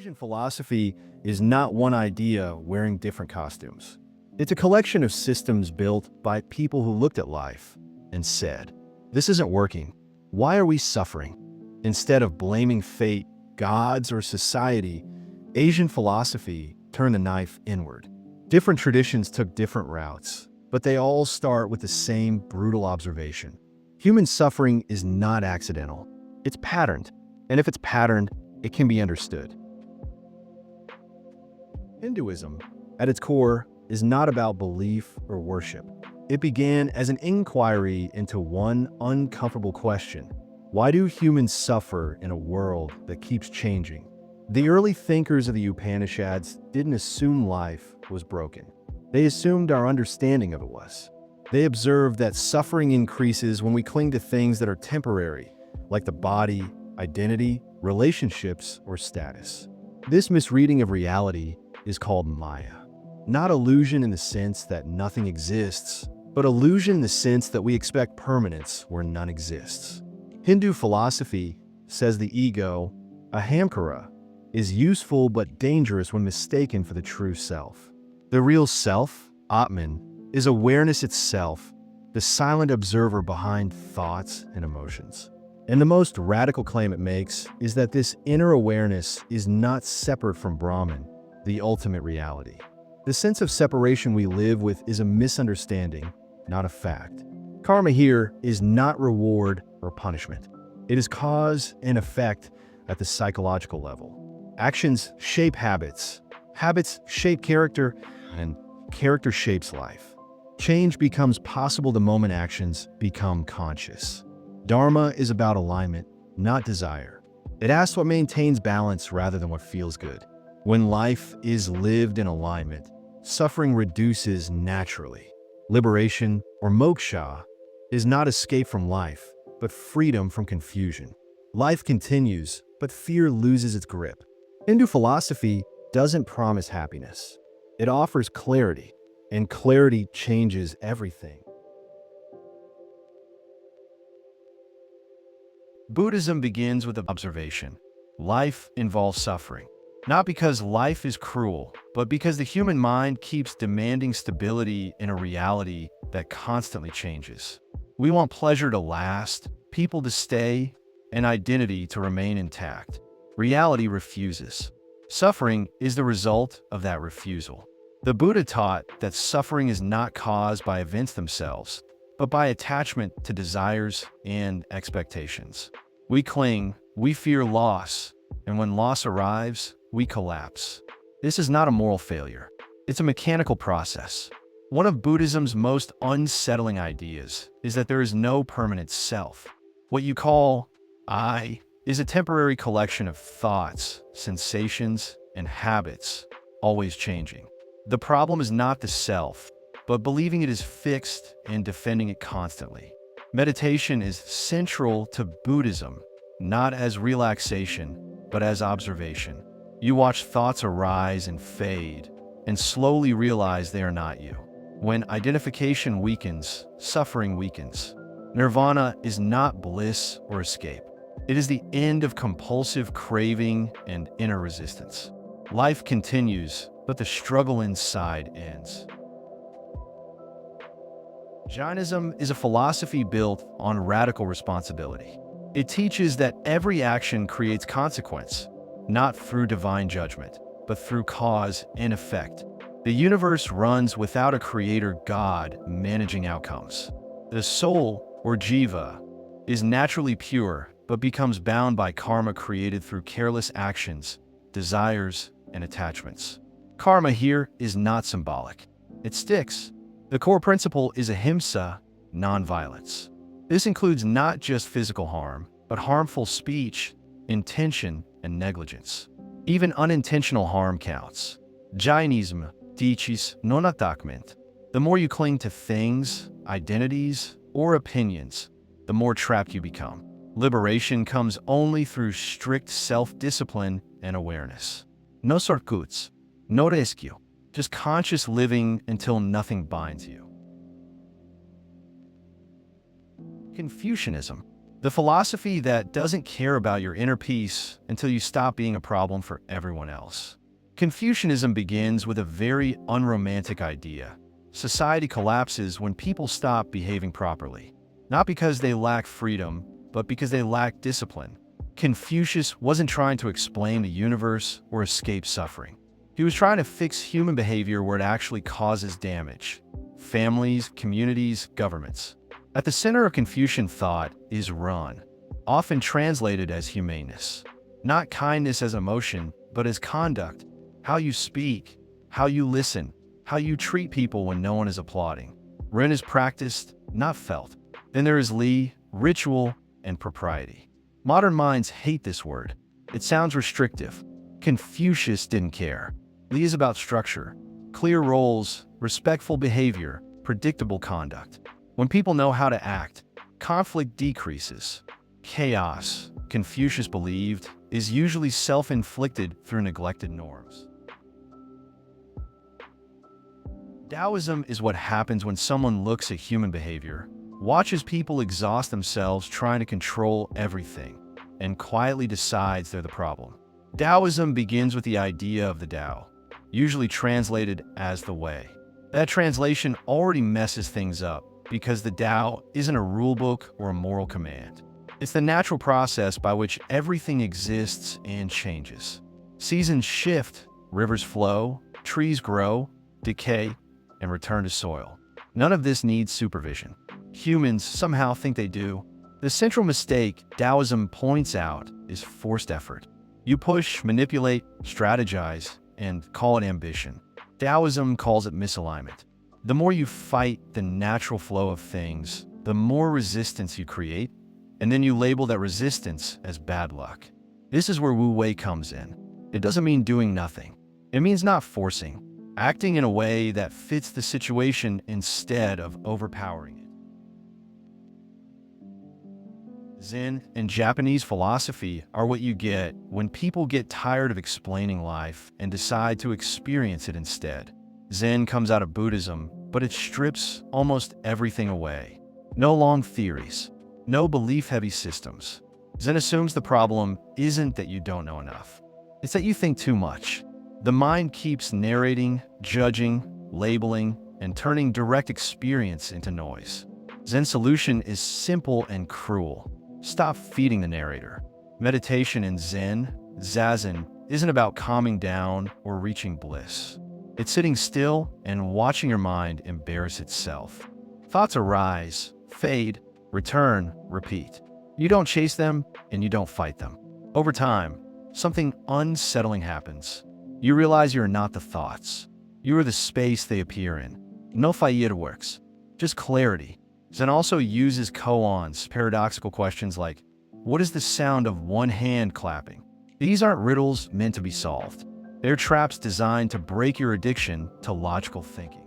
Asian philosophy is not one idea wearing different costumes. It's a collection of systems built by people who looked at life and said, "This isn't working. Why are we suffering?" Instead of blaming fate, gods, or society, Asian philosophy turned the knife inward. Different traditions took different routes, but they all start with the same brutal observation. Human suffering is not accidental. It's patterned, and if it's patterned, it can be understood. Hinduism, at its core, is not about belief or worship. It began as an inquiry into one uncomfortable question: why do humans suffer in a world that keeps changing? The early thinkers of the Upanishads didn't assume life was broken. They assumed our understanding of it was. They observed that suffering increases when we cling to things that are temporary, like the body, identity, relationships, or status. This misreading of reality is called Maya. Not illusion in the sense that nothing exists, but illusion in the sense that we expect permanence where none exists. Hindu philosophy says the ego, ahamkara, is useful but dangerous when mistaken for the true self. The real self, Atman, is awareness itself, the silent observer behind thoughts and emotions. And the most radical claim it makes is that this inner awareness is not separate from Brahman, the ultimate reality. The sense of separation we live with is a misunderstanding, not a fact. Karma here is not reward or punishment. It is cause and effect at the psychological level. Actions shape habits. Habits shape character, and character shapes life. Change becomes possible the moment actions become conscious. Dharma is about alignment, not desire. It asks what maintains balance rather than what feels good. When life is lived in alignment, suffering reduces naturally. Liberation, or moksha, is not escape from life, but freedom from confusion. Life continues, but fear loses its grip. Hindu philosophy doesn't promise happiness. It offers clarity, and clarity changes everything. Buddhism begins with observation. Life involves suffering. Not because life is cruel, but because the human mind keeps demanding stability in a reality that constantly changes. We want pleasure to last, people to stay, and identity to remain intact. Reality refuses. Suffering is the result of that refusal. The Buddha taught that suffering is not caused by events themselves, but by attachment to desires and expectations. We cling, we fear loss, and when loss arrives, we collapse. This is not a moral failure. It's a mechanical process. One of Buddhism's most unsettling ideas is that there is no permanent self. What you call I is a temporary collection of thoughts, sensations, and habits, always changing. The problem is not the self, but believing it is fixed and defending it constantly. Meditation is central to Buddhism, not as relaxation, but as observation. You watch thoughts arise and fade, and slowly realize they are not you. When identification weakens, suffering weakens. Nirvana is not bliss or escape. It is the end of compulsive craving and inner resistance. Life continues, but the struggle inside ends. Jainism is a philosophy built on radical responsibility. It teaches that every action creates consequence, not through divine judgment, but through cause and effect. The universe runs without a creator God managing outcomes. The soul, or jiva, is naturally pure, but becomes bound by karma created through careless actions, desires, and attachments. Karma here is not symbolic. It sticks. The core principle is ahimsa, nonviolence. This includes not just physical harm, but harmful speech, intention, and negligence. Even unintentional harm counts. Jainism teaches non-attachment. The more you cling to things, identities, or opinions, the more trapped you become. Liberation comes only through strict self-discipline and awareness. No shortcuts, no rescue, just conscious living until nothing binds you. Confucianism The philosophy that doesn't care about your inner peace until you stop being a problem for everyone else. Confucianism begins with a very unromantic idea. Society collapses when people stop behaving properly, not because they lack freedom, but because they lack discipline. Confucius wasn't trying to explain the universe or escape suffering. He was trying to fix human behavior where it actually causes damage. Families, communities, governments. At the center of Confucian thought is run, often translated as humaneness. Not kindness as emotion, but as conduct. How you speak, how you listen, how you treat people when no one is applauding. Ren is practiced, not felt. Then there is Li, ritual, and propriety. Modern minds hate this word. It sounds restrictive. Confucius didn't care. Li is about structure, clear roles, respectful behavior, predictable conduct. When people know how to act, conflict decreases. Chaos, Confucius believed, is usually self-inflicted through neglected norms. Daoism is what happens when someone looks at human behavior, watches people exhaust themselves trying to control everything, and quietly decides they're the problem. Daoism begins with the idea of the Tao, usually translated as the way. That translation already messes things up because the Tao isn't a rulebook or a moral command. It's the natural process by which everything exists and changes. Seasons shift, rivers flow, trees grow, decay, and return to soil. None of this needs supervision. Humans somehow think they do. The central mistake Daoism points out is forced effort. You push, manipulate, strategize, and call it ambition. Daoism calls it misalignment. The more you fight the natural flow of things, the more resistance you create, and then you label that resistance as bad luck. This is where Wu Wei comes in. It doesn't mean doing nothing. It means not forcing, acting in a way that fits the situation instead of overpowering it. Zen and Japanese philosophy are what you get when people get tired of explaining life and decide to experience it instead. Zen comes out of Buddhism, but it strips almost everything away. No long theories, no belief-heavy systems. Zen assumes the problem isn't that you don't know enough. It's that you think too much. The mind keeps narrating, judging, labeling, and turning direct experience into noise. Zen's solution is simple and cruel. Stop feeding the narrator. Meditation in Zen, Zazen, isn't about calming down or reaching bliss. It's sitting still and watching your mind embarrass itself. Thoughts arise, fade, return, repeat. You don't chase them and you don't fight them. Over time, something unsettling happens. You realize you're not the thoughts. You are the space they appear in. No fayeta works, just clarity. Zen also uses koans, paradoxical questions like, what is the sound of one hand clapping? These aren't riddles meant to be solved. They're traps designed to break your addiction to logical thinking.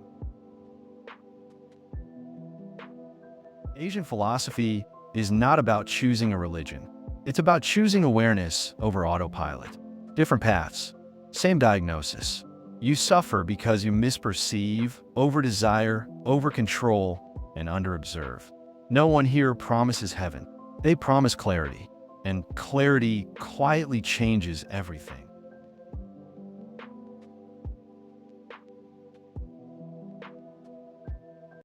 Asian philosophy is not about choosing a religion. It's about choosing awareness over autopilot. Different paths, same diagnosis. You suffer because you misperceive, over-desire, over-control, and under-observe. No one here promises heaven. They promise clarity, and clarity quietly changes everything.